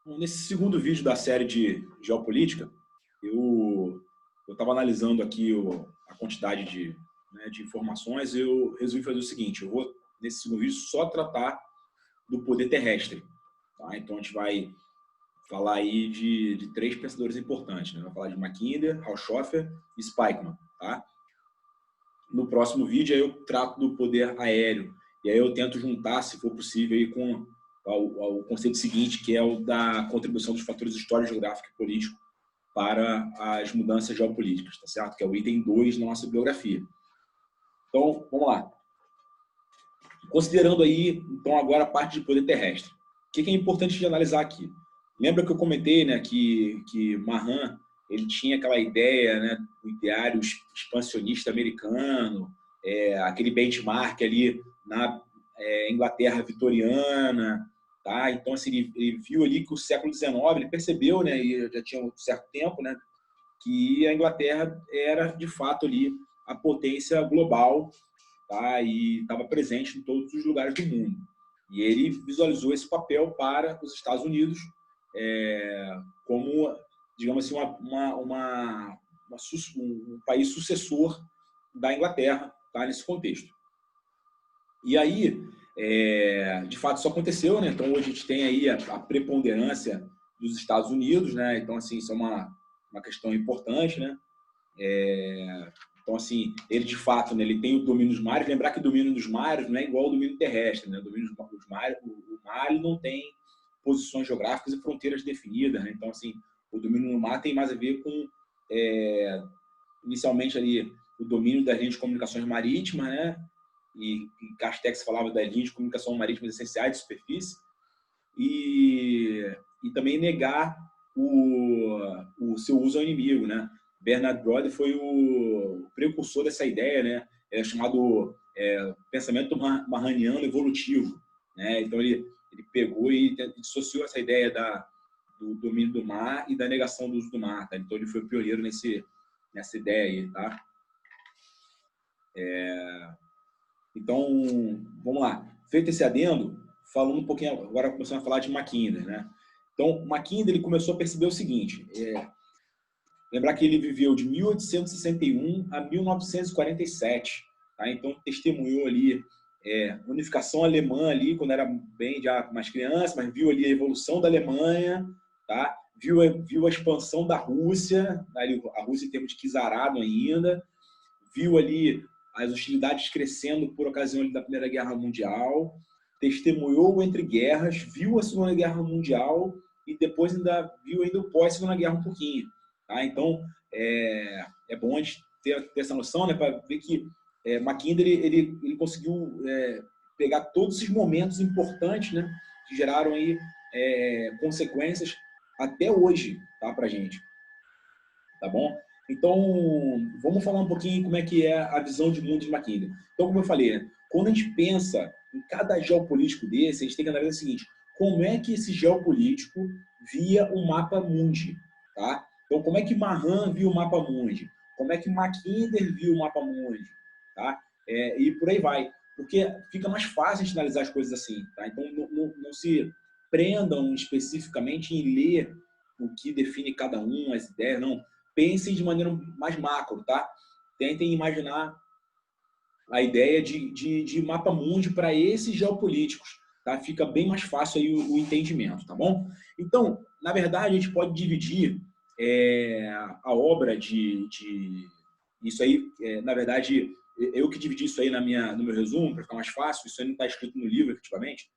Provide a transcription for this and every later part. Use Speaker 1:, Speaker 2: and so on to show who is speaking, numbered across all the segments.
Speaker 1: Bom, nesse segundo vídeo da série de geopolítica, eu estava analisando aqui a quantidade de informações. Eu resolvi fazer o seguinte: eu vou, nesse segundo vídeo, só tratar do poder terrestre. Tá? Então, a gente vai falar aí de três pensadores importantes. Né? Vai falar de Mackinder, Haushofer e Spykman. Tá? No próximo vídeo, aí eu trato do poder aéreo. E aí eu tento juntar, se for possível, aí com ao conceito seguinte, que é o da contribuição dos fatores histórico, geográfico e político para as mudanças geopolíticas, tá certo? Que é o item 2 na nossa bibliografia. Então, vamos lá. Considerando aí, então, agora a parte de poder terrestre. O que é importante de analisar aqui? Lembra que eu comentei, né, que Mahan ele tinha aquela ideia, né, do ideário expansionista americano, aquele benchmark ali na Inglaterra vitoriana, tá? Então, assim, ele viu ali que o século XIX, ele percebeu, né, e já tinha um certo tempo, né, que a Inglaterra era, de fato, ali a potência global, tá? E estava presente em todos os lugares do mundo. E ele visualizou esse papel para os Estados Unidos como, digamos assim, um país sucessor da Inglaterra, tá? Nesse contexto. E aí, de fato, isso aconteceu, né? Então, hoje a gente tem aí a preponderância dos Estados Unidos, né? Então, assim, isso é uma questão importante, né? Então, assim, ele de fato, né, ele tem o domínio dos mares. Lembrar que o domínio dos mares não é igual ao domínio terrestre, né? O domínio dos mares, o mar ele não tem posições geográficas e fronteiras definidas, né? Então, assim, o domínio no mar tem mais a ver com, inicialmente ali, o domínio das linhas de comunicações marítimas, né? E Castex falava das linhas de comunicação marítimas essenciais de superfície, e também negar o seu uso ao inimigo, né? Bernard Brodie foi o precursor dessa ideia, né? É chamado pensamento mahaniano evolutivo, né? Então ele pegou e dissociou essa ideia do domínio do mar e da negação do uso do mar, tá? Então ele foi pioneiro nessa ideia aí, tá? Então, vamos lá. Feito esse adendo, falando um pouquinho, agora começando a falar de Mackinder, né? Então, Mackinder ele começou a perceber o seguinte, lembrar que ele viveu de 1861 a 1947, tá? Então testemunhou ali unificação alemã ali quando era bem já mais criança, mas viu ali a evolução da Alemanha, tá? Viu a expansão da Rússia, ali, a Rússia em termos de czarado ainda, viu ali as hostilidades crescendo por ocasião da Primeira Guerra Mundial, testemunhou o entre guerras, viu a Segunda Guerra Mundial e depois ainda viu ainda o pós-Segunda Guerra um pouquinho. Tá? Então, é bom a gente ter essa noção, né, para ver que Mackinder ele conseguiu pegar todos esses momentos importantes, né, que geraram aí, consequências até hoje, tá, para a gente. Tá bom? Então, vamos falar um pouquinho como é que é a visão de mundo de Mackinder. Então, como eu falei, né, quando a gente pensa em cada geopolítico desse, a gente tem que analisar o seguinte: como é que esse geopolítico via o mapa mundi? Tá? Então, como é que Mahan via o mapa mundi? Como é que Mackinder via o mapa mundi? Tá? E por aí vai. Porque fica mais fácil de analisar as coisas assim. Tá? Então, não se prendam especificamente em ler o que define cada um, as ideias, não. Pensem de maneira mais macro, tá? Tentem imaginar a ideia de mapa mundi para esses geopolíticos, tá? Fica bem mais fácil aí o entendimento, tá bom? Então, na verdade, a gente pode dividir a obra isso aí, na verdade, eu que dividi isso aí no meu resumo, para ficar mais fácil, isso aí não está escrito no livro, efetivamente,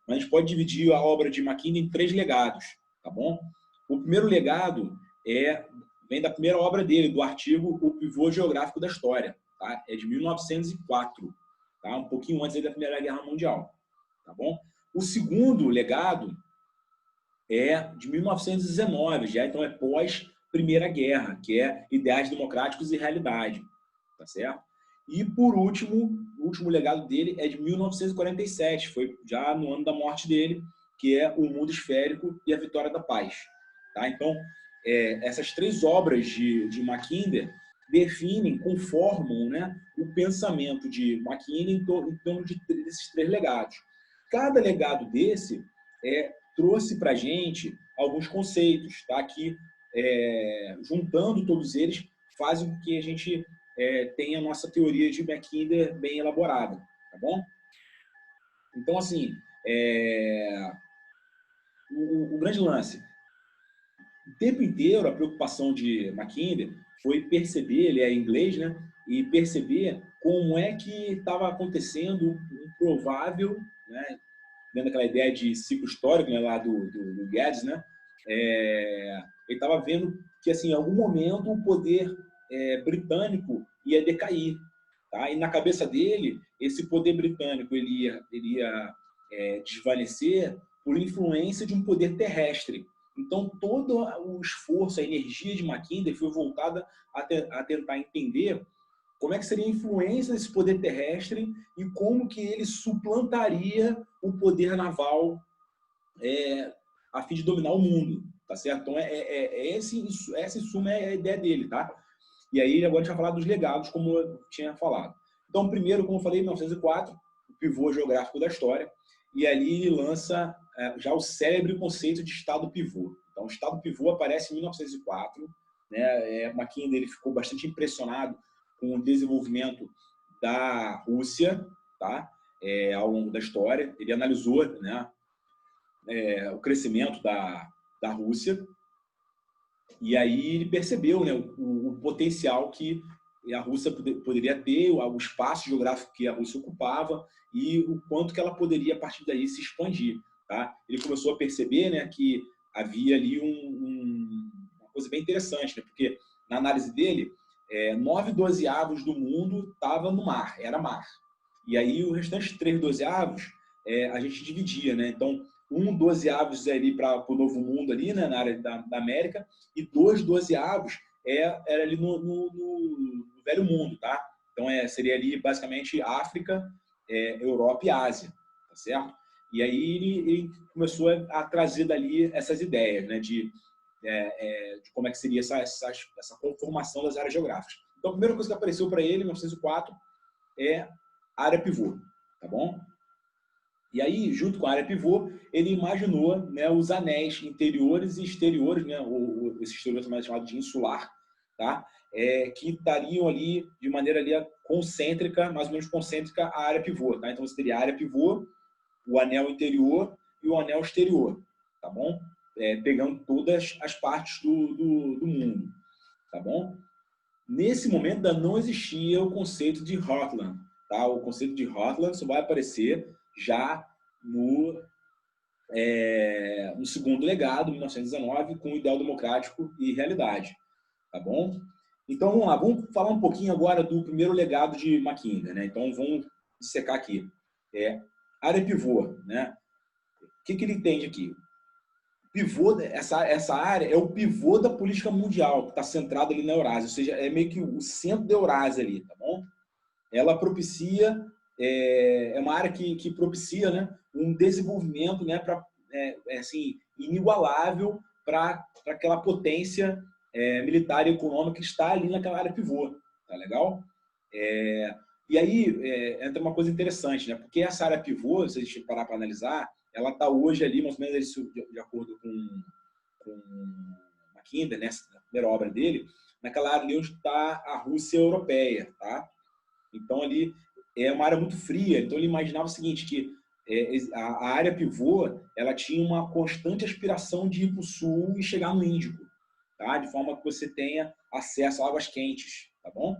Speaker 1: mas a gente pode dividir a obra de Mackinder em três legados, tá bom? O primeiro legado vem da primeira obra dele, do artigo O Pivô Geográfico da História, tá? É de 1904, tá? Um pouquinho antes da Primeira Guerra Mundial, tá bom? O segundo legado é de 1919, já então é pós Primeira Guerra, que é Ideais Democráticos e Realidade, tá certo? E por último, o último legado dele é de 1947, foi já no ano da morte dele, que é O Mundo Esférico e a Vitória da Paz, tá? Então, essas três obras de Mackinder definem, conformam, né, o pensamento de Mackinder em torno desses três legados. Cada legado desse trouxe para a gente alguns conceitos, tá? Que, juntando todos eles, fazem com que a gente tenha a nossa teoria de Mackinder bem elaborada, tá bom? Então, assim, o grande lance, o tempo inteiro a preocupação de Mackinder foi perceber, ele é inglês, né? E perceber como é que estava acontecendo um provável, né? Dentro daquela ideia de ciclo histórico, né, lá do Guedes, né? Ele estava vendo que, assim, em algum momento o poder britânico ia decair, tá? E na cabeça dele, esse poder britânico ele ia desvanecer por influência de um poder terrestre. Então, todo o esforço, a energia de Mackinder foi voltada a tentar entender como é que seria a influência desse poder terrestre e como que ele suplantaria o poder naval a fim de dominar o mundo, tá certo? Então, essa, em suma, é a ideia dele, tá? E aí, agora a gente vai falar dos legados, como eu tinha falado. Então, primeiro, como eu falei, em 1904, o pivô geográfico da história, e ali ele lança já o célebre conceito de estado pivô. Então, o estado pivô aparece em 1904, né? Mackinder ele ficou bastante impressionado com o desenvolvimento da Rússia, tá? Ao longo da história. Ele analisou, né, o crescimento da Rússia, e aí ele percebeu, né, o potencial que a Rússia poderia ter, o espaço geográfico que a Rússia ocupava e o quanto que ela poderia, a partir daí, se expandir. Tá? Ele começou a perceber, né, que havia ali uma coisa bem interessante, né, porque na análise dele, 9/12 do mundo estava no mar, era mar. E aí, os restantes 3/12 a gente dividia, né? Então, 1/12 ali para o Novo Mundo, ali, né, na área da América, e 2/12 era ali no Velho Mundo, tá? Então, seria ali, basicamente, África, Europa e Ásia, tá certo? E aí, ele começou a trazer dali essas ideias, né, de como é que seria essa conformação das áreas geográficas. Então, a primeira coisa que apareceu para ele, em 1904, é área pivô, tá bom? E aí, junto com a área pivô, ele imaginou, né, os anéis interiores e exteriores, né, esse exterior também é chamado de insular, tá? Que estariam ali de maneira ali concêntrica, mais ou menos concêntrica, a área pivô, tá? Então, você teria a área pivô, o anel interior e o anel exterior, tá bom? Pegando todas as partes do mundo, tá bom? Nesse momento, ainda não existia o conceito de Heartland, tá? O conceito de Heartland só vai aparecer já no segundo legado, 1919, com o ideal democrático e realidade, tá bom? Então, vamos lá, vamos falar um pouquinho agora do primeiro legado de Mackinder, né? Então, vamos dissecar aqui. Área pivô, né? O que ele entende aqui? Pivô, essa área é o pivô da política mundial, que está centrada ali na Eurásia, ou seja, é meio que o centro da Eurásia ali, tá bom? Ela propicia, uma área que propicia, né, um desenvolvimento, né, assim, inigualável para aquela potência militar e econômica que está ali naquela área pivô, tá legal? E aí entra uma coisa interessante, né, porque essa área pivô, se a gente parar para analisar, ela está hoje ali, mais ou menos de acordo com Mackinder, né, na primeira obra dele, naquela área ali onde está a Rússia europeia, tá? Então, ali é uma área muito fria. Então, ele imaginava o seguinte, que a área pivô ela tinha uma constante aspiração de ir para o sul e chegar no Índico, tá? De forma que você tenha acesso a águas quentes, tá bom?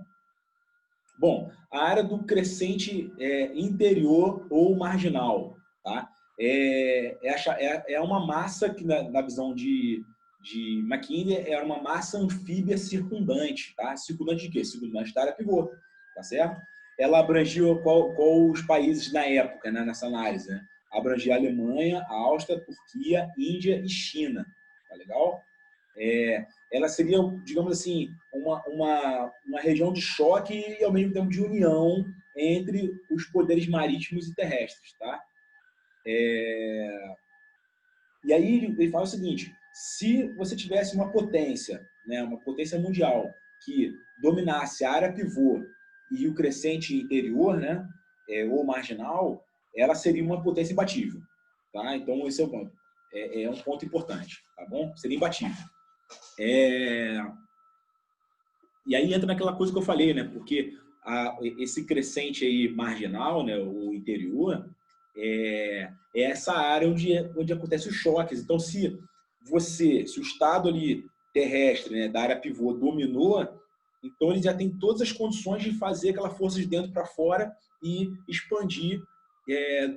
Speaker 1: Bom, a área do crescente interior ou marginal, tá? É uma massa que, na visão de Mackinder, é uma massa anfíbia circundante, tá? Circundante de quê? Circundante da área pivô, tá certo? Ela abrangia qual os países na época, né, nessa análise, né? Abrangia a Alemanha, a Áustria, a Turquia, Índia e China, tá legal? Ela seria, digamos assim, uma região de choque e, ao mesmo tempo, de união entre os poderes marítimos e terrestres, tá? E aí ele fala o seguinte, se você tivesse uma potência, né, uma potência mundial, que dominasse a área pivô e o crescente interior, né, ou marginal, ela seria uma potência imbatível. Tá? Então, esse é o ponto. é um ponto importante, tá bom? Seria imbatível. E aí entra naquela coisa que eu falei, né? Porque esse crescente aí marginal, né, o interior, é essa área onde acontecem os choques. Então, se o estado ali terrestre, né, da área pivô dominou, então ele já tem todas as condições de fazer aquela força de dentro para fora e expandir,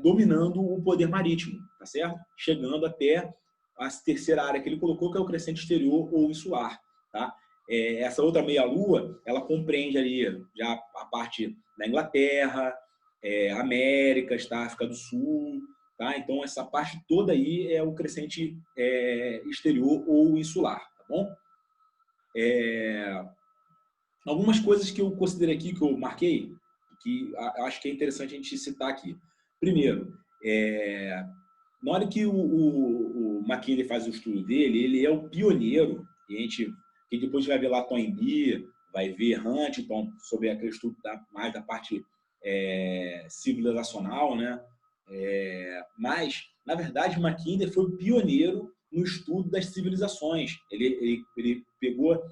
Speaker 1: dominando o poder marítimo, tá certo? Chegando até a terceira área que ele colocou, que é o crescente exterior ou insular, tá? Essa outra meia-lua, ela compreende ali já a parte da Inglaterra, Américas, tá? África do Sul, tá? Então, essa parte toda aí é o crescente exterior ou insular, tá bom? Algumas coisas que eu considerei aqui, que eu marquei, que acho que é interessante a gente citar aqui. Primeiro, na hora que o Mackinley faz o estudo dele, ele é o pioneiro, e que depois vai ver lá Toynbee, vai ver Huntington, sobre aquele estudo mais da parte civilizacional, né? Mas, na verdade, Mackinley foi o pioneiro no estudo das civilizações. Ele pegou,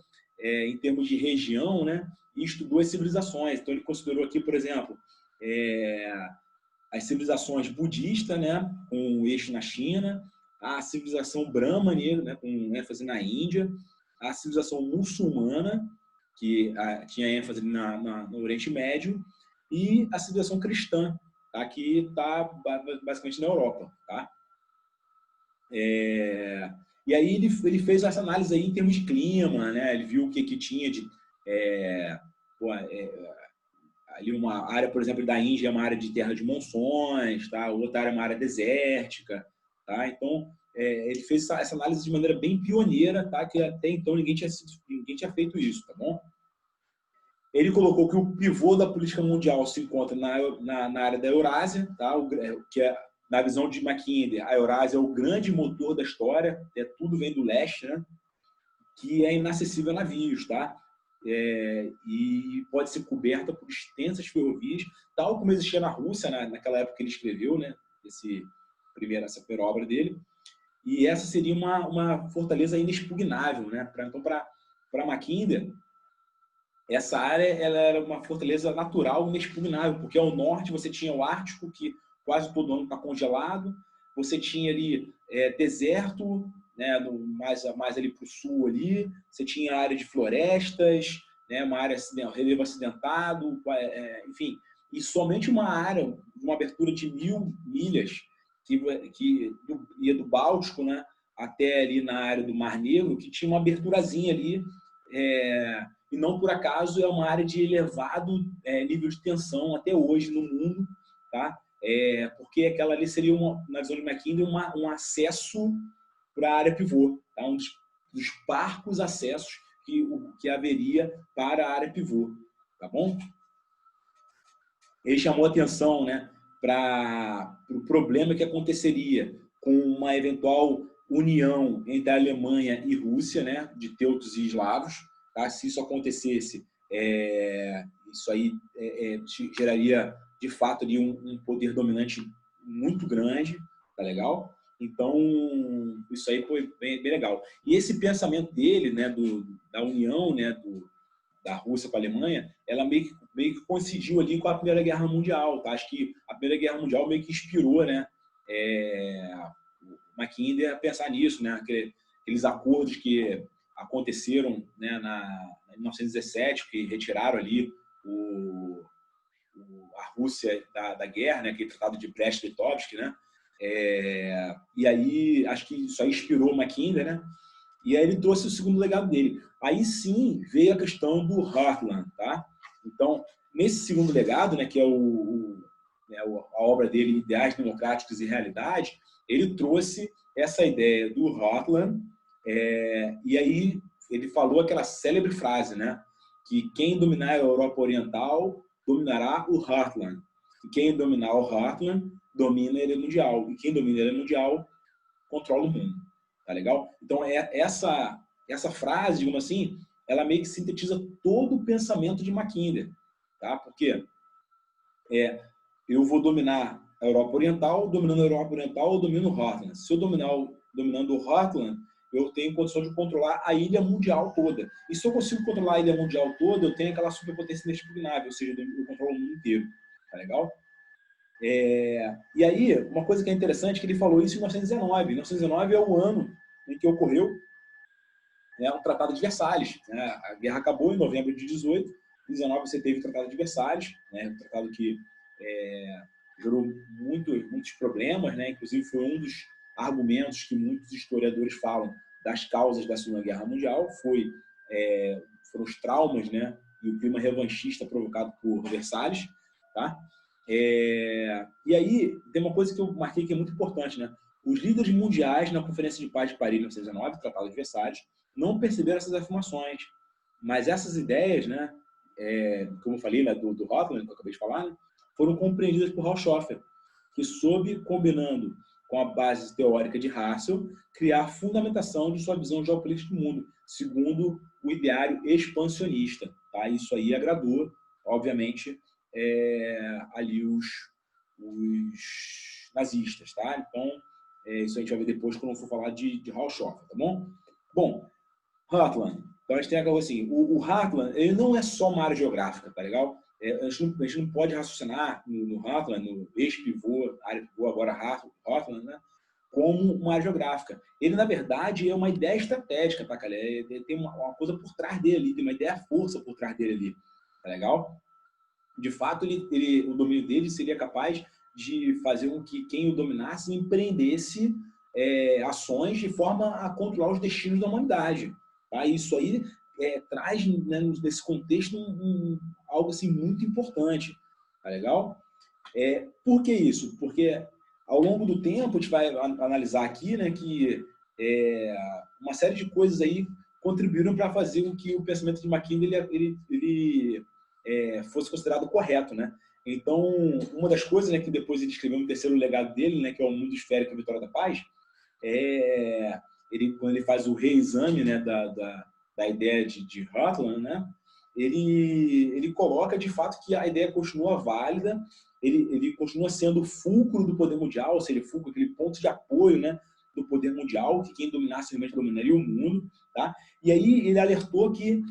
Speaker 1: em termos de região, né, e estudou as civilizações. Então, ele considerou aqui, por exemplo, as civilizações budistas, né, com eixo na China, a civilização brahmana, né, com ênfase na Índia, a civilização muçulmana, que tinha ênfase no Oriente Médio, e a civilização cristã, tá, que está basicamente na Europa. Tá? E aí ele fez essa análise aí em termos de clima, né? Ele viu o que tinha de... ali uma área, por exemplo, da Índia é uma área de terra de monções, tá? Outra área é uma área desértica, tá? Então, ele fez essa análise de maneira bem pioneira, tá? Que até então ninguém tinha feito isso, tá bom? Ele colocou que o pivô da política mundial se encontra na área da Eurásia, tá? Que é, na visão de Mackinley, a Eurásia é o grande motor da história, tudo vem do leste, né? Que é inacessível a navios, tá? E pode ser coberta por extensas ferrovias, tal como existia na Rússia naquela época que ele escreveu, né? Essa primeira obra dele. E essa seria uma fortaleza inexpugnável, né? Então, para Mackinley, essa área ela era uma fortaleza natural inexpugnável, porque ao norte você tinha o Ártico, que quase todo ano está congelado, você tinha ali deserto, né, mais ali para o sul ali, você tinha área de florestas, né, uma área relevo acidentado, enfim, e somente uma área, uma abertura de 1000 milhas que ia do Báltico, né, até ali na área do Mar Negro, que tinha uma aberturazinha ali, e não por acaso é uma área de elevado nível de tensão até hoje no mundo, tá? Porque aquela ali seria, na visão de Mackinley, um acesso para a área pivô, tá? Um dos parcos acessos que haveria para a área pivô, tá bom? Ele chamou atenção, né, para o problema que aconteceria com uma eventual união entre a Alemanha e Rússia, né, de teutos e eslavos. Tá? Se isso acontecesse, isso aí geraria, de fato, ali um poder dominante muito grande, tá legal? Então, isso aí foi bem legal. E esse pensamento dele, né, da união, né, da Rússia com a Alemanha, ela meio que coincidiu ali com a Primeira Guerra Mundial. Tá? Acho que a Primeira Guerra Mundial meio que inspirou, né, Mackinley a pensar nisso, né, aqueles acordos que aconteceram, né, em 1917, que retiraram ali a Rússia da guerra, né, aquele tratado de Brest-Litovsk, né, e aí acho que isso aí inspirou Mackinley, né, e aí ele trouxe o segundo legado dele. Aí sim veio a questão do Heartland, tá? Então, nesse segundo legado, né, que é a obra dele, Ideais Democráticos e Realidade, ele trouxe essa ideia do Heartland, e aí ele falou aquela célebre frase, né, que quem dominar a Europa Oriental dominará o Heartland, e quem dominar o Heartland domina a ilha mundial, e quem domina a ilha mundial controla o mundo. Tá legal? Então, essa frase, digamos assim, ela meio que sintetiza todo o pensamento de Mackinley. Tá? Porque eu vou dominar a Europa Oriental, dominando a Europa Oriental, eu domino o Heartland. Se eu dominar dominando o Heartland, eu tenho condição de controlar a ilha mundial toda. E se eu consigo controlar a ilha mundial toda, eu tenho aquela superpotência inexpugnável, ou seja, eu controlo o mundo inteiro. Tá legal? E aí, uma coisa que é interessante é que ele falou isso em 1919. 1919 é o ano em que ocorreu o Tratado de Versalhes. Né? A guerra acabou em novembro de 18. Em 19 você teve o Tratado de Versalhes, né? Um tratado que gerou muitos problemas, né? Inclusive foi um dos argumentos que muitos historiadores falam das causas da Segunda Guerra Mundial, foram os traumas, né? E o clima revanchista provocado por Versalhes. Tá? E aí, tem uma coisa que eu marquei que é muito importante, né? Os líderes mundiais na Conferência de Paz de Paris, em 1919, Tratado de Versalhes, não perceberam essas afirmações. Mas essas ideias, né, como eu falei, né, do Heartland, que eu acabei de falar, né, foram compreendidas por Haushofer, que soube, combinando com a base teórica de Russell, criar a fundamentação de sua visão geopolítica do mundo, segundo o ideário expansionista. Tá? Isso aí agradou, obviamente, ali os nazistas. Tá? Então, isso a gente vai ver depois quando eu for falar de Haushofer, tá bom? Bom, Heartland. Então, a gente tem assim, o Heartland, ele não é só uma área geográfica, tá legal? A gente não pode raciocinar no Heartland, no ex-pivô, área pivô, agora Heartland, né? Como uma área geográfica. Ele, na verdade, é uma ideia estratégica, tá, cara? Tem uma coisa por trás dele ali, tem uma ideia força por trás dele ali, tá legal? De fato, o domínio dele seria capaz de fazer com que quem o dominasse empreendesse ações de forma a controlar os destinos da humanidade. Tá? Isso aí traz, né, nesse contexto, algo assim, muito importante. Tá legal? Por que isso? Porque ao longo do tempo, a gente vai analisar aqui, né, que uma série de coisas aí contribuíram para fazer com que o pensamento de Mackinder ele fosse considerado correto, né? Então, uma das coisas, né, que depois ele escreveu no terceiro legado dele, né, que é o Mundo Esférico e a Vitória da Paz, quando ele faz o reexame, né, da ideia de Heartland, né, ele coloca de fato que a ideia continua válida, ele continua sendo o fulcro do poder mundial, ou seja, fulcro, aquele ponto de apoio, né, do poder mundial, que quem dominasse realmente dominaria o mundo. Tá? E aí ele alertou que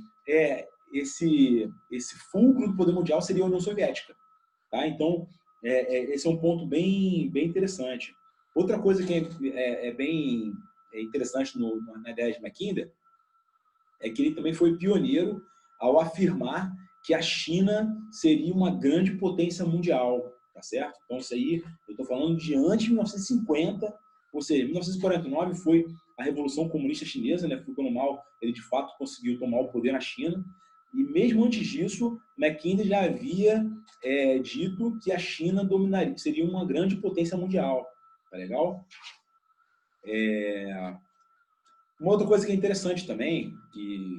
Speaker 1: esse fulcro do poder mundial seria a União Soviética. Tá? Então, esse é um ponto bem interessante. Outra coisa que é bem interessante na ideia de Mackinder é que ele também foi pioneiro ao afirmar que a China seria uma grande potência mundial, tá certo? Então, isso aí, eu estou falando de antes de 1950, ou seja, 1949 foi a Revolução Comunista Chinesa, né? Ficou mal, ele de fato conseguiu tomar o poder na China, e mesmo antes disso, Mackinder já havia dito que a China dominaria, seria uma grande potência mundial, tá legal? Uma outra coisa que é interessante também, que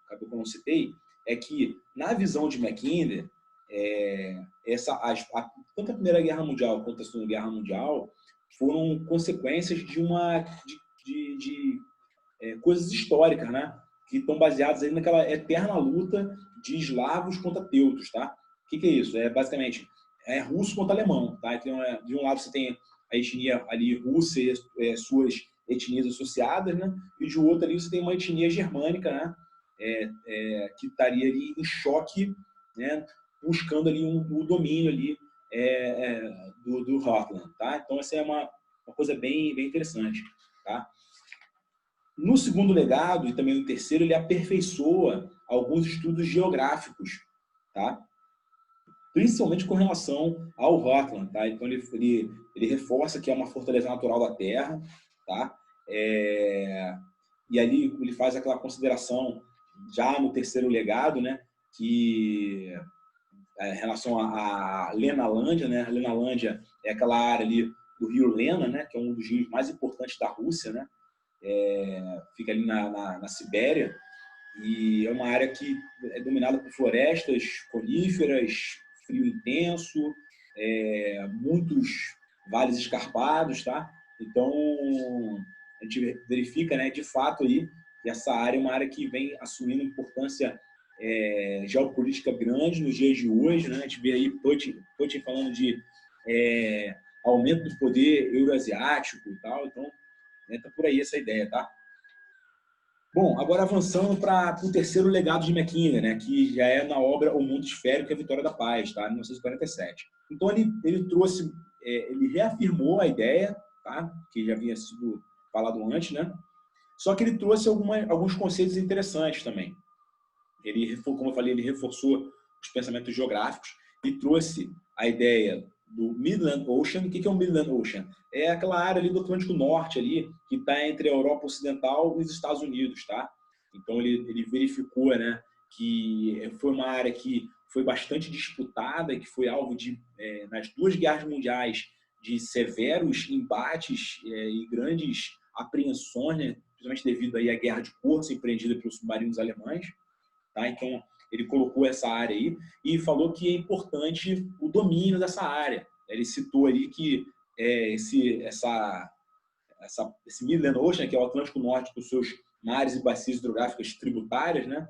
Speaker 1: acabou que eu não citei, é que, na visão de Mackinder, tanto a Primeira Guerra Mundial quanto a Segunda Guerra Mundial foram consequências de coisas históricas, né? Que estão baseadas aí naquela eterna luta de eslavos contra teutos. Tá? O que é isso? Basicamente, russo contra alemão. Tá? Então, de um lado você tem a etnia ali russa e suas etnias associadas, né? E de outro ali você tem uma etnia germânica, né? Que estaria ali em choque, né? Buscando ali o domínio ali do Heartland. Tá? Então essa é uma coisa bem interessante. Tá? No segundo legado e também no terceiro, ele aperfeiçoa alguns estudos geográficos, tá? Principalmente com relação ao Heartland. Tá? Então ele reforça que é uma fortaleza natural da Terra, tá? E ali ele faz aquela consideração já no terceiro legado, né, que em relação à Lenalândia, né? A Lenalândia é aquela área ali do rio Lena, né, que é um dos rios mais importantes da Rússia, né? Fica ali na Sibéria, e é uma área que é dominada por florestas coníferas, frio intenso, muitos vales escarpados, tá? Então, a gente verifica, né, de fato aí, que essa área é uma área que vem assumindo importância geopolítica grande nos dias de hoje, né? A gente vê aí Putin falando de aumento do poder euroasiático e tal, então tá por aí essa ideia, tá? Bom, agora avançando para o terceiro legado de Mackinder, né, que já é na obra O Mundo Esférico e a Vitória da Paz, tá, 1947. Então ele trouxe, ele reafirmou a ideia, tá, que já havia sido falado antes, né, só que ele trouxe alguns conceitos interessantes também. Ele, como eu falei, ele reforçou os pensamentos geográficos e trouxe a ideia do Midland Ocean. O que é o Midland Ocean? É aquela área ali do Atlântico Norte, ali, que está entre a Europa Ocidental e os Estados Unidos, tá? Então, ele verificou, né, que foi uma área que foi bastante disputada, que foi alvo de, nas duas guerras mundiais, de severos embates e grandes apreensões, né, principalmente devido aí à guerra de Corso empreendida pelos submarinos alemães. Tá? Então, ele colocou essa área aí e falou que é importante o domínio dessa área. Ele citou ali que esse Midland Ocean, que é o Atlântico Norte, com seus mares e bacias hidrográficas tributárias, né,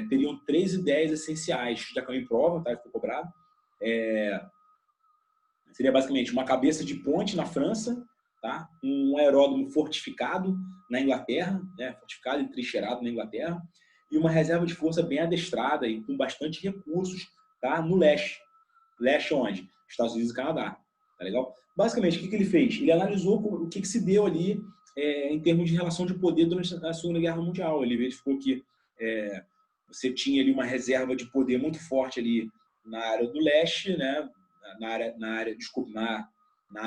Speaker 1: teriam 3 ideias essenciais. Já caiu em prova, tá? Ficou cobrado. Seria basicamente uma cabeça de ponte na França, tá? Um aeródromo fortificado na Inglaterra, né? Fortificado e trincheirado na Inglaterra, e uma reserva de força bem adestrada e com bastante recursos, tá? No leste. Leste onde? Estados Unidos e Canadá. Tá legal? Basicamente, o que ele fez? Ele analisou o que se deu ali em termos de relação de poder durante a Segunda Guerra Mundial. Ele verificou que você tinha ali uma reserva de poder muito forte ali na área do leste, né? Na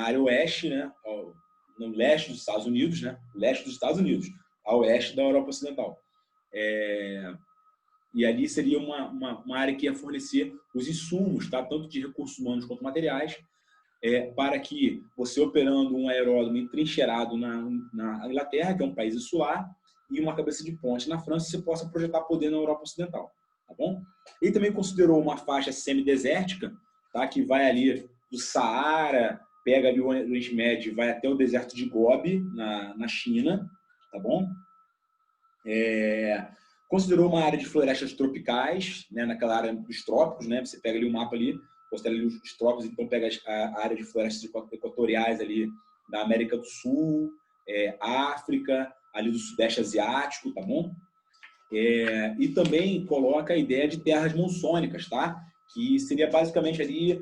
Speaker 1: área oeste, né? No leste dos Estados Unidos, né? Leste dos Estados Unidos, a oeste da Europa Ocidental. E ali seria uma área que ia fornecer os insumos, tá? Tanto de recursos humanos quanto materiais, para que você operando um aeródromo entrincheirado na Inglaterra, que é um país insular, e uma cabeça de ponte na França, você possa projetar poder na Europa Ocidental. Tá bom? Ele também considerou uma faixa semidesértica, tá? Que vai ali do Saara, pega ali o Oriente Médio e vai até o deserto de Gobi, na China. Tá bom? Considerou uma área de florestas tropicais, né, naquela área dos trópicos, né, você pega ali o mapa ali, considera ali os trópicos, então pega a área de florestas equatoriais ali da América do Sul, África, ali do Sudeste Asiático, tá bom? E também coloca a ideia de terras monsônicas, tá? Que seria basicamente ali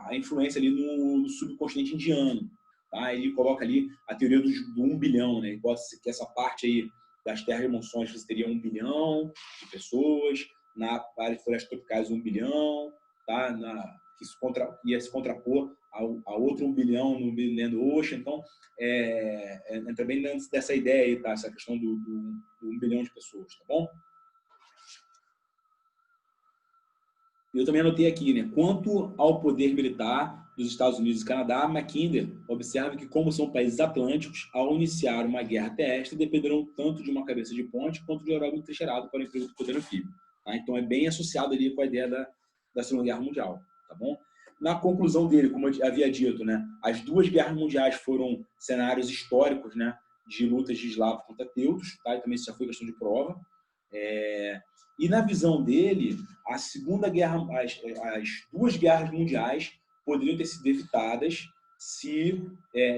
Speaker 1: a influência ali no subcontinente indiano, tá? Ele coloca ali a teoria do 1 bilhão, né? Que essa parte aí das terras monsônicas teria 1 bilhão de pessoas, na área de florestas tropicais 1 bilhão, tá? Que ia se contrapor a outro 1 bilhão no Midland Ocean. Então, também dessa ideia aí, tá? Essa questão do 1 bilhão de pessoas, tá bom? Eu também anotei aqui, né? Quanto ao poder militar dos Estados Unidos e Canadá, Mackinder observa que, como são países atlânticos, ao iniciar uma guerra terrestre, dependerão tanto de uma cabeça de ponte quanto de um aeródromo trincheirado para o emprego do poder anfíbio. Tá? Então, é bem associado ali com a ideia da Segunda Guerra Mundial, tá bom? Na conclusão dele, como eu havia dito, né? As duas guerras mundiais foram cenários históricos, né? De lutas de eslavos contra teutos, tá? E também isso já foi questão de prova. E na visão dele, as duas guerras mundiais poderiam ter sido evitadas se,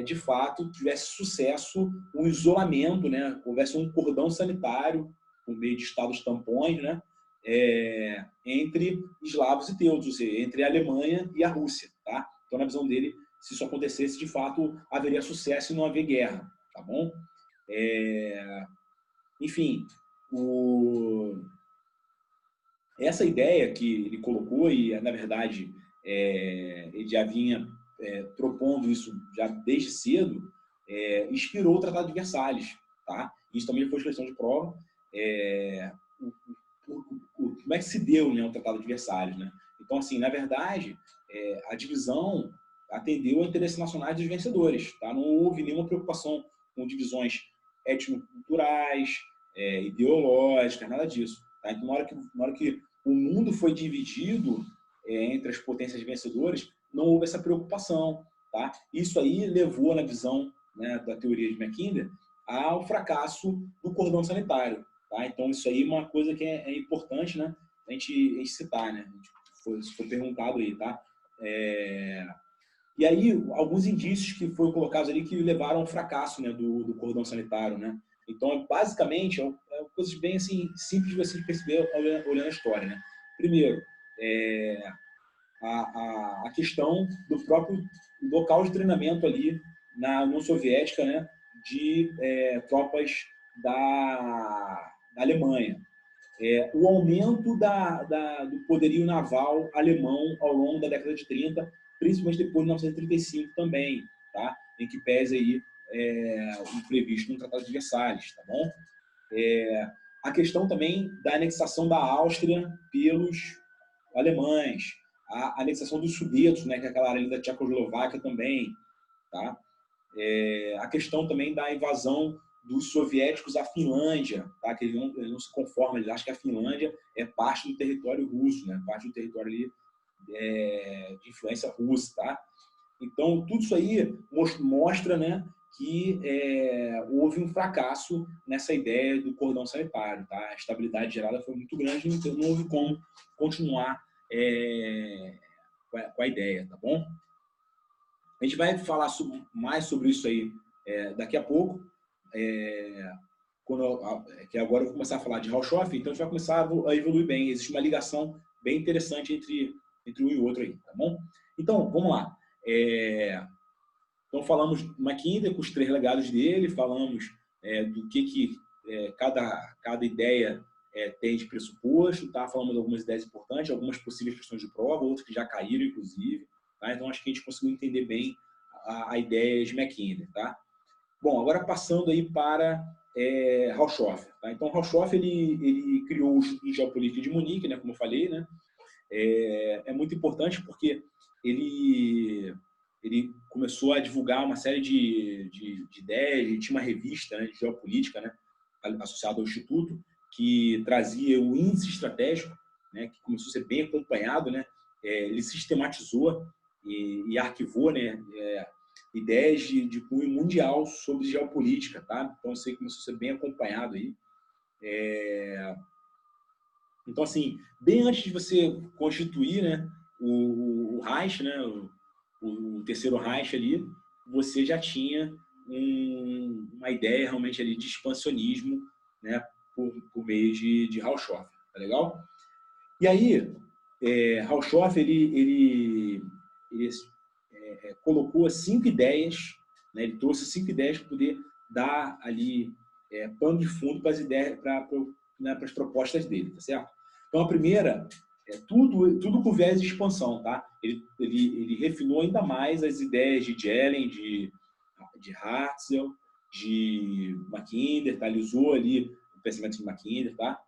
Speaker 1: de fato, tivesse sucesso um isolamento, né? Houvesse um cordão sanitário por meio de estados tampões, né? Entre eslavos e teutos, ou seja, entre a Alemanha e a Rússia, tá? Então, na visão dele, se isso acontecesse, de fato, haveria sucesso e não haver guerra, tá bom? Enfim, essa ideia que ele colocou, e na verdade ele já vinha propondo isso já desde cedo, inspirou o Tratado de Versalhes. Tá? Isso também foi questão de prova. Como é que se deu, né, o Tratado de Versalhes? Né? Então, assim, na verdade, a divisão atendeu a interesses nacionais dos vencedores. Tá? Não houve nenhuma preocupação com divisões étnico-culturais, ideológicas, nada disso. Tá? Então, na hora que o mundo foi dividido entre as potências vencedoras, não houve essa preocupação. Tá? Isso aí levou, na visão, né, da teoria de Mackinder, ao fracasso do cordão sanitário. Tá? Então, isso aí é uma coisa que é importante, né, a gente citar. Né? Isso foi perguntado aí. Tá? E aí, alguns indícios que foram colocados ali que levaram ao fracasso, né, do cordão sanitário, né? Então, basicamente, coisas bem assim, simples de você perceber olhando a história, né? Primeiro, a questão do próprio local de treinamento ali na União Soviética, né, de tropas da Alemanha. O aumento do poderio naval alemão ao longo da década de 30, principalmente depois de 1935 também, tá? Em que pese aí o previsto no Tratado de Versalhes, tá bom? A questão também da anexação da Áustria pelos alemães, a anexação dos Sudetos, né, que é aquela área ali da Tchecoslováquia também, tá? A questão também da invasão dos soviéticos à Finlândia, tá? Que eles não se conformam, eles acham que a Finlândia é parte do território russo, né? Parte do território ali, de influência russa, tá? Então, tudo isso aí mostra, né, que houve um fracasso nessa ideia do cordão sanitário, tá? A estabilidade gerada foi muito grande, então não houve como continuar com a ideia, tá bom? A gente vai falar mais sobre isso aí daqui a pouco, que agora eu vou começar a falar de Haushoff, então a gente vai começar a evoluir bem. Existe uma ligação bem interessante entre um e o outro aí, tá bom? Então, vamos lá. Então, falamos do Mackinder, com os 3 legados dele, falamos do que cada ideia tem de pressuposto, tá? Falamos de algumas ideias importantes, algumas possíveis questões de prova, outras que já caíram, inclusive. Tá? Então, acho que a gente conseguiu entender bem a ideia de Mackinder. Tá? Bom, agora passando aí para Haushofer. Tá? Então, Haushofer ele criou o Instituto de Geopolítica de Munique, né, como eu falei. Né? É muito importante porque ele começou a divulgar uma série de ideias. Ele tinha uma revista, né, de geopolítica, né, associada ao Instituto, que trazia o índice estratégico, né, que começou a ser bem acompanhado. Né? Ele sistematizou e arquivou, né, ideias de cunho mundial sobre geopolítica. Tá? Então, isso aí começou a ser bem acompanhado aí. Então, assim, bem antes de você constituir, né, o Reich, né, o terceiro Reich ali, você já tinha uma ideia realmente ali de expansionismo, né, por meio de Haushofer, tá legal? E aí, Haushofer, ele colocou 5 ideias, né, ele trouxe 5 ideias para poder dar ali pano de fundo para as ideias, para as propostas dele, tá certo? Então, a primeira tudo com viés de expansão, tá? Ele refinou ainda mais as ideias de Schelling, de Hartzell, de Mackinder, tá? Ele usou ali o pensamento de Mackinder, tá?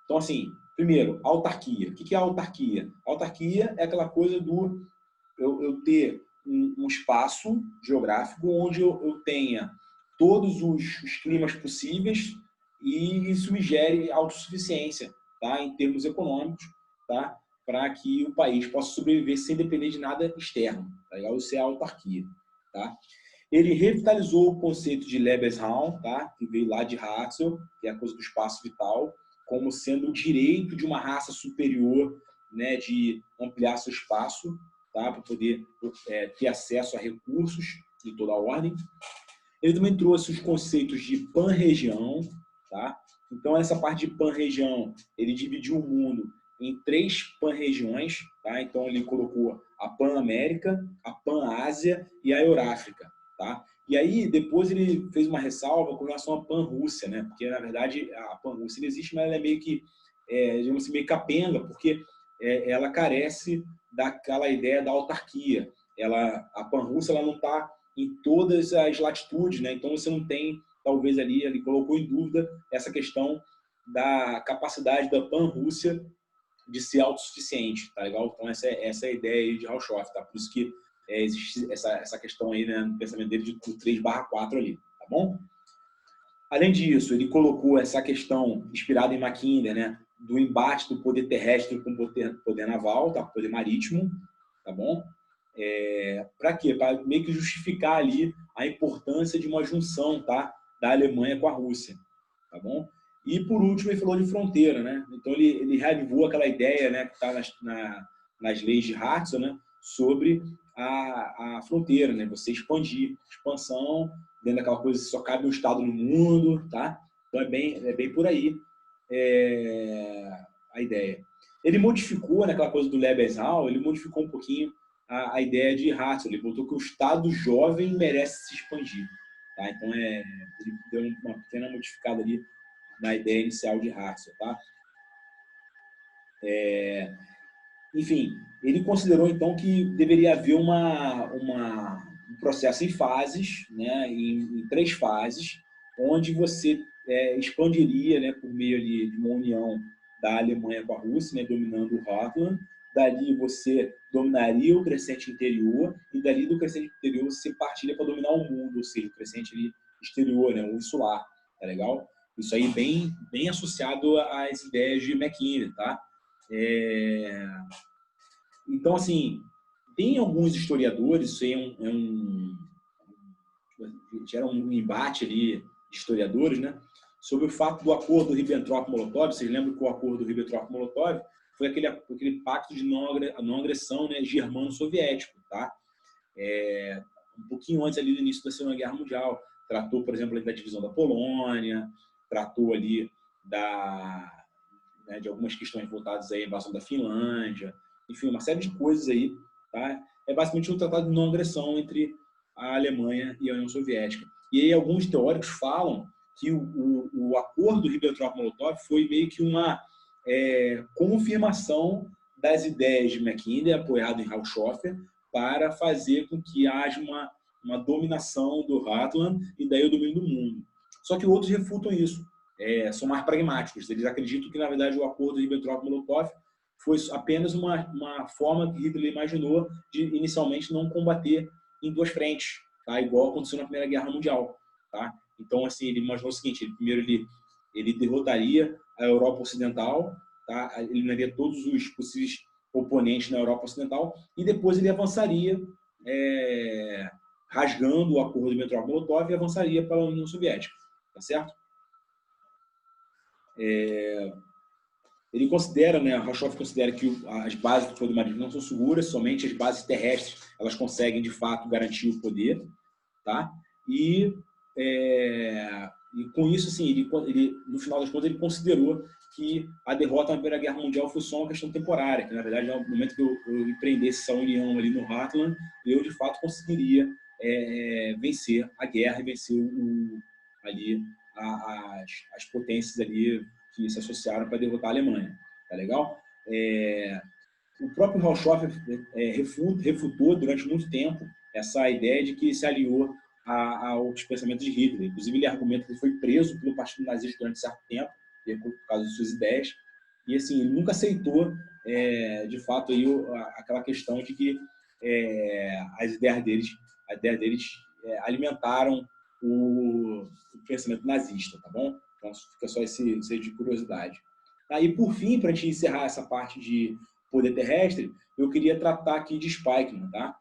Speaker 1: Então, assim, primeiro, autarquia. O que é autarquia? Autarquia é aquela coisa do eu ter um espaço geográfico onde eu tenha todos os climas possíveis e isso me gere autossuficiência, tá? Em termos econômicos, tá? Para que o país possa sobreviver sem depender de nada externo. Tá legal? Isso é a autarquia. Tá? Ele revitalizou o conceito de Lebensraum, tá? Que veio lá de Hartzell, que é a coisa do espaço vital, como sendo o direito de uma raça superior, né, de ampliar seu espaço, tá? Para poder ter acesso a recursos de toda a ordem. Ele também trouxe os conceitos de pan-região, tá? Então, essa parte de pan-região, ele dividiu o mundo em 3 pan-regiões, tá? Então, ele colocou a Pan-América, a Pan-Ásia e a Euráfrica, tá? E aí, depois ele fez uma ressalva com relação à Pan-Rússia, né? Porque, na verdade, a Pan-Rússia existe, mas ela é meio que, digamos assim, meio capenga, porque ela carece daquela ideia da autarquia. A Pan-Rússia ela não está em todas as latitudes, né? Então você não tem, talvez ali, ele colocou em dúvida essa questão da capacidade da Pan-Rússia de ser autossuficiente, tá legal? Então essa é a ideia aí de Haushofer, tá? Por isso que existe essa questão aí, né, no pensamento dele de 3/4 ali, tá bom? Além disso, ele colocou essa questão inspirada em Mackinder, né, do embate do poder terrestre com o poder naval, tá? Poder marítimo, tá bom? Para quê? Para meio que justificar ali a importância de uma junção, tá, da Alemanha com a Rússia, tá bom? E por último ele falou de fronteira, né? Então ele reavivou aquela ideia, né, que está nas leis de Hartzell, né, sobre a fronteira, né? Você expandir. Expansão, dentro daquela coisa que só cabe um Estado no mundo, tá? Então é bem por aí a ideia. Ele modificou, naquela coisa do Lebensraum, ele modificou um pouquinho a ideia de Hartzell. Ele botou que o Estado jovem merece se expandir. Tá? Então, ele deu uma pequena modificada ali na ideia inicial de Hartzell. Tá? Enfim, ele considerou, então, que deveria haver um processo em fases, né, em 3 fases, onde você expandiria, né, por meio ali de uma união da Alemanha com a Rússia, né, dominando o Heartland. Dali você dominaria o crescente interior, e dali do crescente interior você partiria para dominar o mundo, ou seja, o crescente ali exterior, né, o insular. Tá legal? Isso aí bem associado às ideias de Mackinder, tá? Então, assim, tem alguns historiadores, isso aí gera um embate ali de historiadores, né, sobre o fato do acordo Ribbentrop-Molotov. Vocês lembram que o acordo Ribbentrop-Molotov foi aquele pacto de não agressão, né, germano-soviético, tá? Um pouquinho antes ali do início da Segunda Guerra Mundial. Tratou, por exemplo, da divisão da Polônia, tratou ali de algumas questões voltadas à invasão da Finlândia, enfim, uma série de coisas aí, tá? É basicamente um tratado de não agressão entre a Alemanha e a União Soviética. E aí alguns teóricos falam que o acordo Ribbentrop-Molotov foi meio que uma confirmação das ideias de Mackinder, apoiado em Haushofer, para fazer com que haja uma dominação do Heartland e daí o domínio do mundo. Só que outros refutam isso. São mais pragmáticos. Eles acreditam que, na verdade, o acordo Ribbentrop-Molotov foi apenas uma forma que Hitler imaginou de, inicialmente, não combater em 2 frentes, tá? Igual aconteceu na Primeira Guerra Mundial. Tá? Então, assim, ele imaginou o seguinte: primeiro ele derrotaria a Europa Ocidental, tá? Eliminaria todos os possíveis oponentes na Europa Ocidental, e depois ele avançaria, rasgando o acordo Ribbentrop-Molotov, e avançaria para a União Soviética. Tá certo? Ele considera, né, Haushofer considera que as bases do poder marítimo não são seguras, somente as bases terrestres elas conseguem, de fato, garantir o poder. Tá? E com isso, assim, ele, no final das contas, ele considerou que a derrota na Primeira Guerra Mundial foi só uma questão temporária, que, na verdade, no momento que eu empreendesse essa união ali no Heartland, eu, de fato, conseguiria vencer a guerra e vencer ali as potências ali que se associaram para derrotar a Alemanha. Tá legal? O próprio Haushofer refutou durante muito tempo essa ideia de que se aliou aos pensamentos de Hitler. Inclusive, ele argumenta que ele foi preso pelo Partido Nazista durante certo tempo, por causa de suas ideias. E, assim, ele nunca aceitou, de fato, aí, aquela questão de que as ideias deles alimentaram o pensamento nazista, tá bom? Então, fica só esse de curiosidade. Aí, por fim, para a gente encerrar essa parte de poder terrestre, eu queria tratar aqui de Spikeman, tá?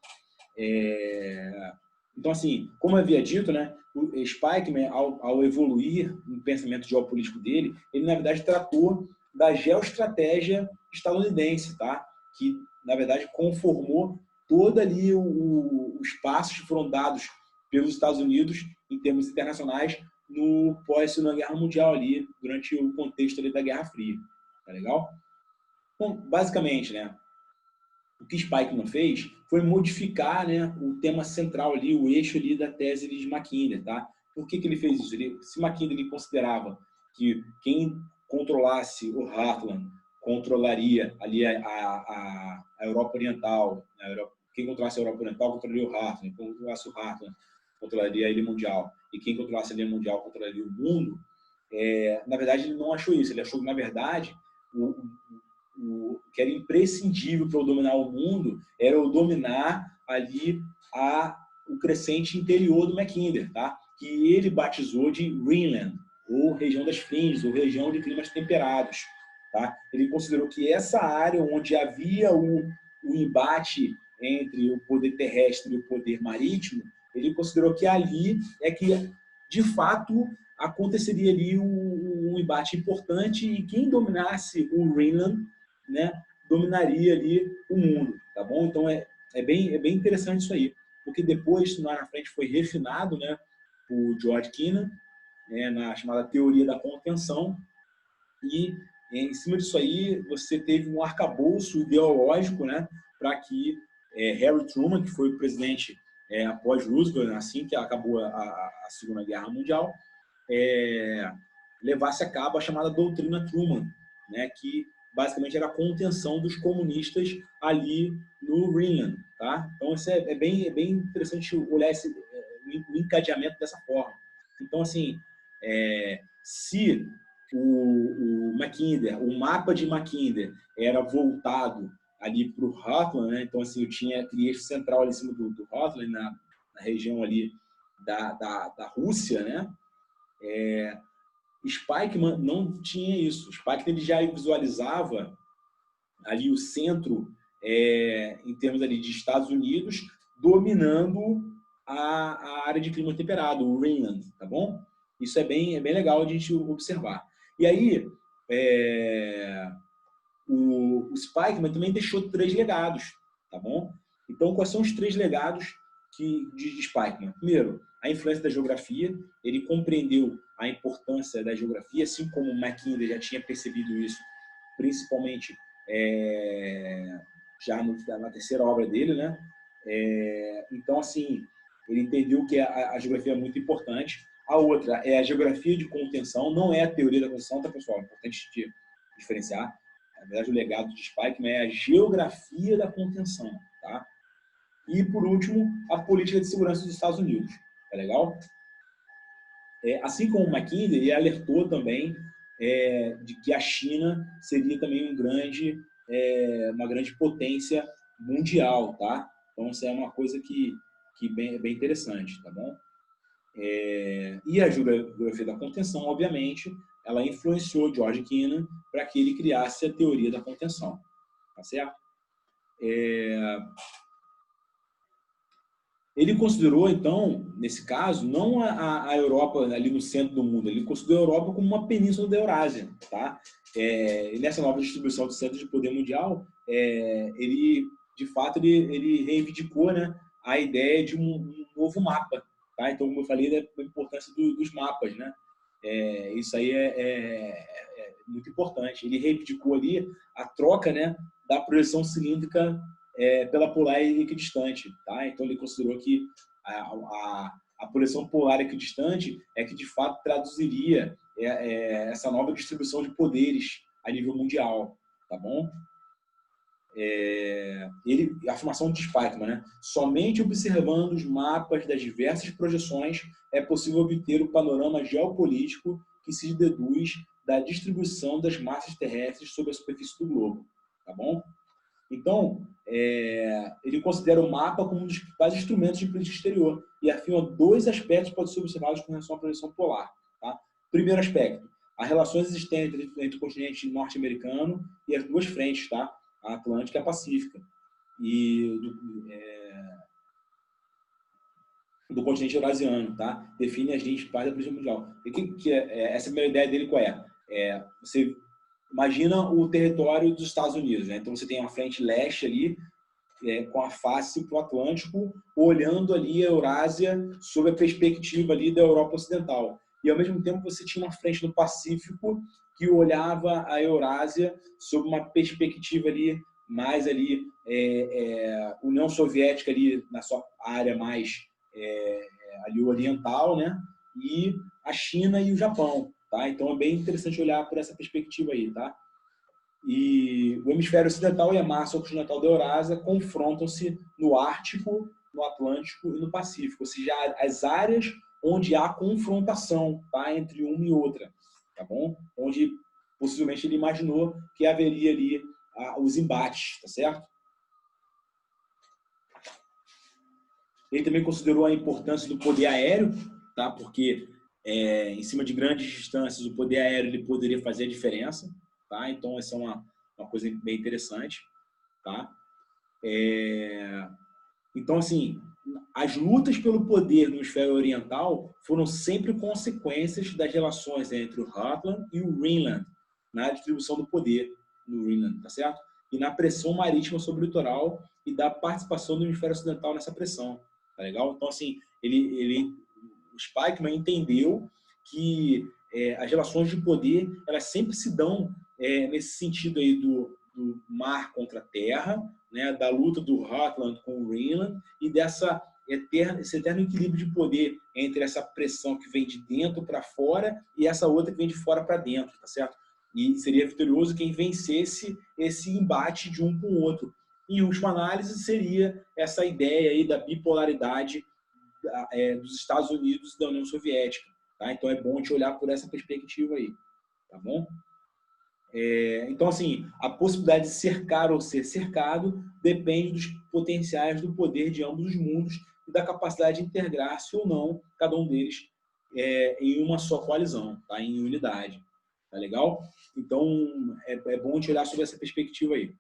Speaker 1: Então, assim, como eu havia dito, né, o Spikeman, ao evoluir no pensamento geopolítico dele, ele, na verdade, tratou da geoestratégia estadunidense, tá? Que, na verdade, conformou todo ali os passos que foram dados pelos Estados Unidos em termos internacionais no pós-Segunda Guerra Mundial ali, durante o contexto ali da Guerra Fria. Tá legal? Bom, basicamente, né, o que Spikeman fez foi modificar, né, o tema central ali, o eixo ali da tese de Mackinder, tá? Por que ele fez isso? Se Mackinder ele considerava que quem controlasse o Heartland controlaria ali a Europa Oriental, quem controlasse a Europa Oriental controlaria o Heartland, quem controlasse o Heartland controlaria a Ilha Mundial, e quem controlasse a Ilha Mundial controlaria o mundo. Na verdade, ele não achou isso. Ele achou que, na verdade, o que era imprescindível para eu dominar o mundo era eu dominar ali o crescente interior do Mackinder, tá? Que ele batizou de Greenland, ou região das fringes, ou região de climas temperados. Tá? Ele considerou que essa área onde havia o embate entre o poder terrestre e o poder marítimo, ele considerou que ali é que, de fato, aconteceria ali um embate importante, e quem dominasse o Greenland, né, dominaria ali o mundo, tá bom? Então, é bem interessante isso aí, porque depois, isso lá na frente foi refinado, né, por George Kennan, né, na chamada teoria da contenção, e em cima disso aí você teve um arcabouço ideológico, né, para que Harry Truman, que foi o presidente após Roosevelt, assim que acabou a Segunda Guerra Mundial, levasse a cabo a chamada doutrina Truman, né, que basicamente era a contenção dos comunistas ali no Greenland, tá? Então isso é bem interessante olhar o encadeamento dessa forma. Então assim, se o Mackinder, o mapa de Mackinder era voltado ali para o Rutland, né? Então assim, eu tinha aquele eixo central ali em cima do Rutland, na região ali da Rússia, né? Spikeman não tinha isso. Spikeman ele já visualizava ali o centro, em termos ali de Estados Unidos, dominando a área de clima temperado, o Greenland, tá bom? Isso é bem legal de a gente observar. E aí, o Spikeman também deixou 3 legados, tá bom? Então, quais são os 3 legados de Spikeman? Primeiro, a influência da geografia. Ele compreendeu a importância da geografia, assim como o Mackinder já tinha percebido isso, principalmente já na terceira obra dele, né? Então, assim, ele entendeu que a geografia é muito importante. A outra é a geografia de contenção, não é a teoria da contenção, tá, pessoal? É importante diferenciar. Na verdade, o legado de Spikeman é a geografia da contenção, tá? E, por último, a política de segurança dos Estados Unidos. Tá legal? Assim como o Mackinder, ele alertou também de que a China seria também uma grande potência mundial, tá? Então, isso é uma coisa que é bem interessante, tá bom? E a geografia da contenção, obviamente, ela influenciou George Kennan para que ele criasse a teoria da contenção, tá certo? Ele considerou, então, nesse caso, não a Europa ali no centro do mundo, ele considerou a Europa como uma península da Eurásia, tá? E nessa nova distribuição de centros de poder mundial, ele, de fato, ele reivindicou, né, a ideia de um novo mapa, tá? Então, como eu falei, da importância dos mapas, né? Isso aí é muito importante. Ele reivindicou ali a troca, né, da projeção cilíndrica pela polar equidistante, tá? Então ele considerou que a projeção polar equidistante é que de fato traduziria essa nova distribuição de poderes a nível mundial, tá bom? A afirmação de Spikeman, né? Somente observando os mapas das diversas projeções é possível obter o panorama geopolítico que se deduz da distribuição das massas terrestres sobre a superfície do globo, tá bom? Então, ele considera o mapa como um dos principais instrumentos de política exterior e afirma 2 aspectos que podem ser observados com relação à projeção polar. Tá? Primeiro aspecto, as relações existentes entre o continente norte-americano e as 2 frentes, tá? A Atlântica e a Pacífica, e do continente eurasiano, tá? Define as linhas principais da política mundial. E essa é a primeira ideia dele qual é? Você imagina o território dos Estados Unidos, né? Então você tem uma frente leste ali, com a face para o Atlântico, olhando ali a Eurásia sob a perspectiva ali da Europa Ocidental. E ao mesmo tempo você tinha uma frente no Pacífico que olhava a Eurásia sob uma perspectiva ali mais ali União Soviética ali na sua área mais ali oriental, né? E a China e o Japão. Tá? Então é bem interessante olhar por essa perspectiva aí, tá? E o hemisfério ocidental e a massa continental da Eurásia confrontam-se no Ártico, no Atlântico e no Pacífico, ou seja, as áreas onde há confrontação, tá, entre uma e outra, tá bom? Onde possivelmente ele imaginou que haveria ali os embates, tá certo? Ele também considerou a importância do poder aéreo, tá? Porque em cima de grandes distâncias o poder aéreo ele poderia fazer a diferença, tá? Então essa é uma coisa bem interessante, tá? Então assim, as lutas pelo poder no hemisfério oriental foram sempre consequências das relações entre o Rutland e o Greenland na distribuição do poder no Greenland, tá certo? E na pressão marítima sobre o litoral e da participação do hemisfério ocidental nessa pressão, tá legal? Então, assim, o Spykman entendeu que as relações de poder, elas sempre se dão nesse sentido aí do mar contra a terra, né, da luta do Rutland com o Greenland e esse eterno equilíbrio de poder entre essa pressão que vem de dentro para fora e essa outra que vem de fora para dentro, tá certo? E seria vitorioso quem vencesse esse embate de um com o outro. Em última análise, seria essa ideia aí da bipolaridade dos Estados Unidos e da União Soviética. Tá? Então, é bom te olhar por essa perspectiva aí. Tá bom? Então, assim, a possibilidade de cercar ou ser cercado depende dos potenciais do poder de ambos os mundos e da capacidade de integrar-se ou não, cada um deles, em uma só coalizão, tá? Em unidade. Tá legal? Então, é bom te olhar sobre essa perspectiva aí.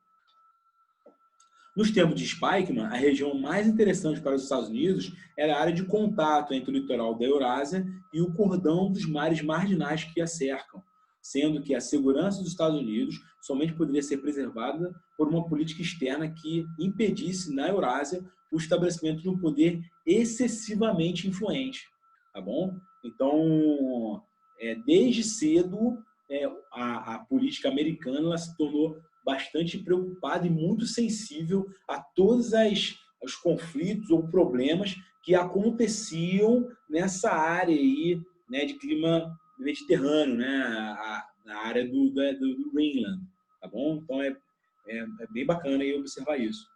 Speaker 1: Nos tempos de Spykman, a região mais interessante para os Estados Unidos era a área de contato entre o litoral da Eurásia e o cordão dos mares marginais que a cercam, sendo que a segurança dos Estados Unidos somente poderia ser preservada por uma política externa que impedisse na Eurásia o estabelecimento de um poder excessivamente influente. Tá bom? Então, desde cedo, a política americana ela se tornou bastante preocupada e muito sensível a todos os conflitos ou problemas que aconteciam nessa área aí, né, de clima mediterrâneo, né, na área do Greenland, tá bom? Então é bem bacana aí observar isso.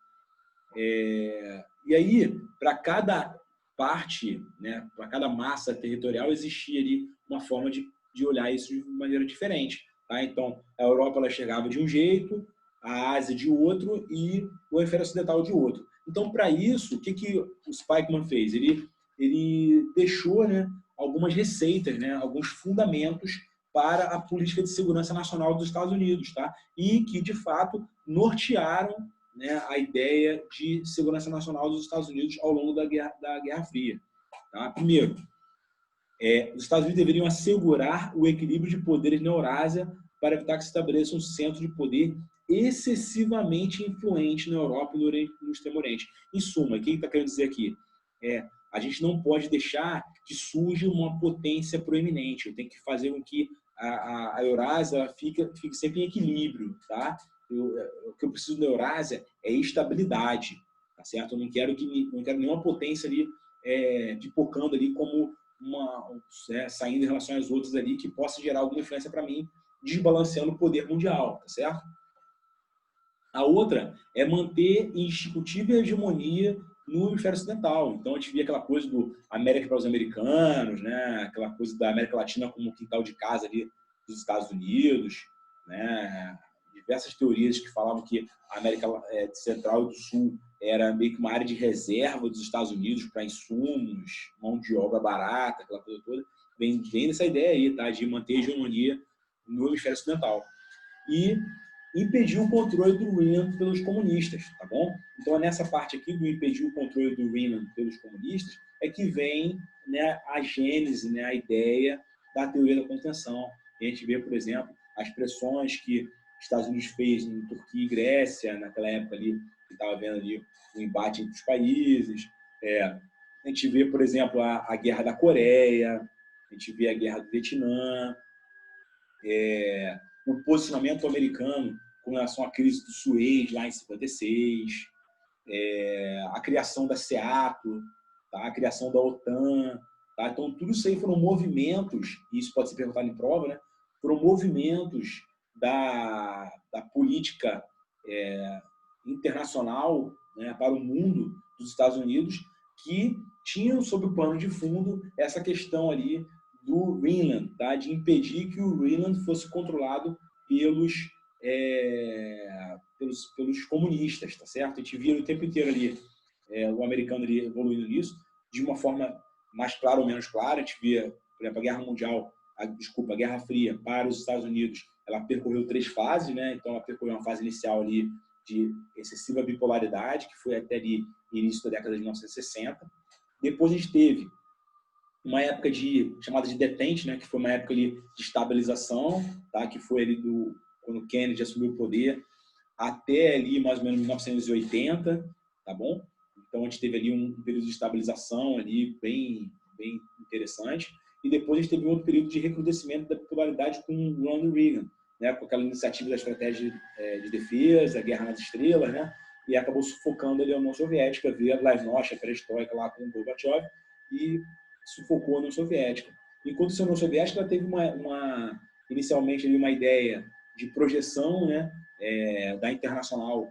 Speaker 1: E aí, para cada parte, né, para cada massa territorial, existia ali uma forma de olhar isso de maneira diferente. Tá? Então, a Europa ela chegava de um jeito, a Ásia de outro e o hemisfério ocidental de outro. Então, para isso, o que o Spykman fez? Ele deixou, né, algumas receitas, né, alguns fundamentos para a política de segurança nacional dos Estados Unidos, tá? E que, de fato, nortearam, né, a ideia de segurança nacional dos Estados Unidos ao longo da Guerra Fria. Tá? Primeiro, os Estados Unidos deveriam assegurar o equilíbrio de poderes na Eurásia para evitar que se estabeleça um centro de poder excessivamente influente na Europa e no Extremo Oriente. Em suma, o que está querendo dizer aqui? A gente não pode deixar que surja uma potência proeminente. Tem que fazer com que a Eurásia fique sempre em equilíbrio. Tá? O que eu preciso na Eurásia é estabilidade. Tá certo? Eu não quero nenhuma potência ali pipocando ali como saindo em relação às outras ali, que possa gerar alguma influência para mim, desbalanceando o poder mundial, tá certo? A outra é manter indiscutível hegemonia no hemisfério ocidental. Então, a gente via aquela coisa do América para os americanos, né? Aquela coisa da América Latina como quintal de casa ali dos Estados Unidos, né? Diversas teorias que falavam que a América Central e do Sul era meio que uma área de reserva dos Estados Unidos para insumos, mão de obra barata, aquela coisa toda. Vem dessa ideia aí, tá? De manter a hegemonia no hemisfério ocidental. E impedir o controle do Greenland pelos comunistas, tá bom? Então, nessa parte aqui do impedir o controle do Greenland pelos comunistas, é que vem, né, a gênese, né, a ideia da teoria da contenção. A gente vê, por exemplo, as pressões que os Estados Unidos fez em Turquia e Grécia, naquela época ali, que estava vendo ali o embate entre os países. A gente vê, por exemplo, a Guerra da Coreia, a gente vê a Guerra do Vietnã, o posicionamento americano com relação à crise do Suez, lá em 56, a criação da SEATO, tá? A criação da OTAN. Tá? Então, tudo isso aí foram movimentos, e isso pode ser perguntado em prova, né? Foram movimentos da política internacional, né, para o mundo dos Estados Unidos, que tinham sob o pano de fundo essa questão ali do Greenland, tá? De impedir que o Greenland fosse controlado pelos comunistas, tá certo? A gente via o tempo inteiro ali o americano ali evoluindo nisso, de uma forma mais clara ou menos clara. A gente via, por exemplo, a Guerra Fria para os Estados Unidos, ela percorreu 3 fases, né? Então ela percorreu uma fase inicial ali de excessiva bipolaridade, que foi até ali início da década de 1960. Depois a gente teve uma época chamada de detente, né, que foi uma época ali de estabilização, tá, que foi ali quando Kennedy assumiu o poder até ali mais ou menos 1980. tá bom? Então, a gente teve ali um período de estabilização ali bem interessante, e depois a gente teve um outro período de recrudescimento da popularidade com o Ronald Reagan, né, com aquela iniciativa da estratégia de defesa, a Guerra nas Estrelas, né, e acabou sufocando ali a União Soviética, via Glasnost, a perestroika lá com o Gorbachev, e sufocou a União Soviética. Enquanto a União Soviética ela teve inicialmente ali uma ideia de projeção, né, da internacional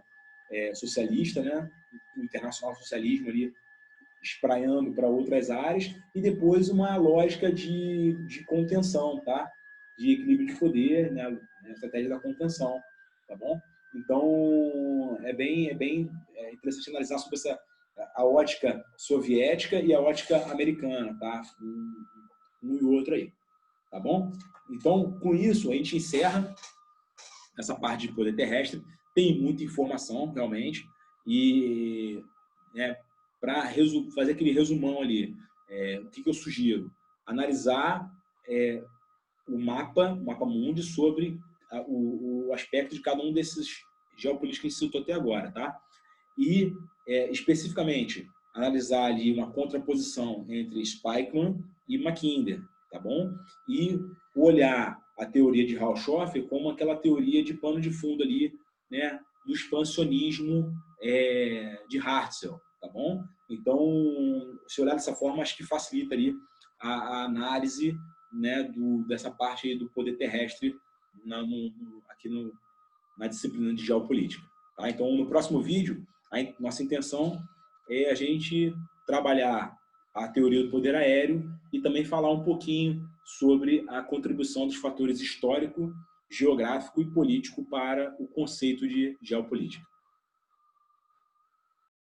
Speaker 1: socialista, né, o internacional socialismo ali espraiando para outras áreas, e depois uma lógica de contenção, tá? De equilíbrio de poder, né? A estratégia da contenção, tá bom? Então, é bem interessante analisar sobre a ótica soviética e a ótica americana, tá? Um e o outro aí, tá bom? Então, com isso, a gente encerra essa parte de poder terrestre. Tem muita informação, realmente, e para fazer aquele resumão ali, o que eu sugiro? Analisar o mapa mundi sobre o aspecto de cada um desses geopolíticos que a gente citou até agora, tá? E, especificamente, analisar ali uma contraposição entre Spykman e Mackinder, tá bom? E olhar a teoria de Haushofer como aquela teoria de pano de fundo ali, né, do expansionismo de Hartzell, tá bom? Então, se olhar dessa forma, acho que facilita ali a análise, né, dessa parte do poder terrestre aqui na disciplina de geopolítica. Tá? Então, no próximo vídeo, nossa intenção é a gente trabalhar a teoria do poder aéreo e também falar um pouquinho sobre a contribuição dos fatores histórico, geográfico e político para o conceito de geopolítica.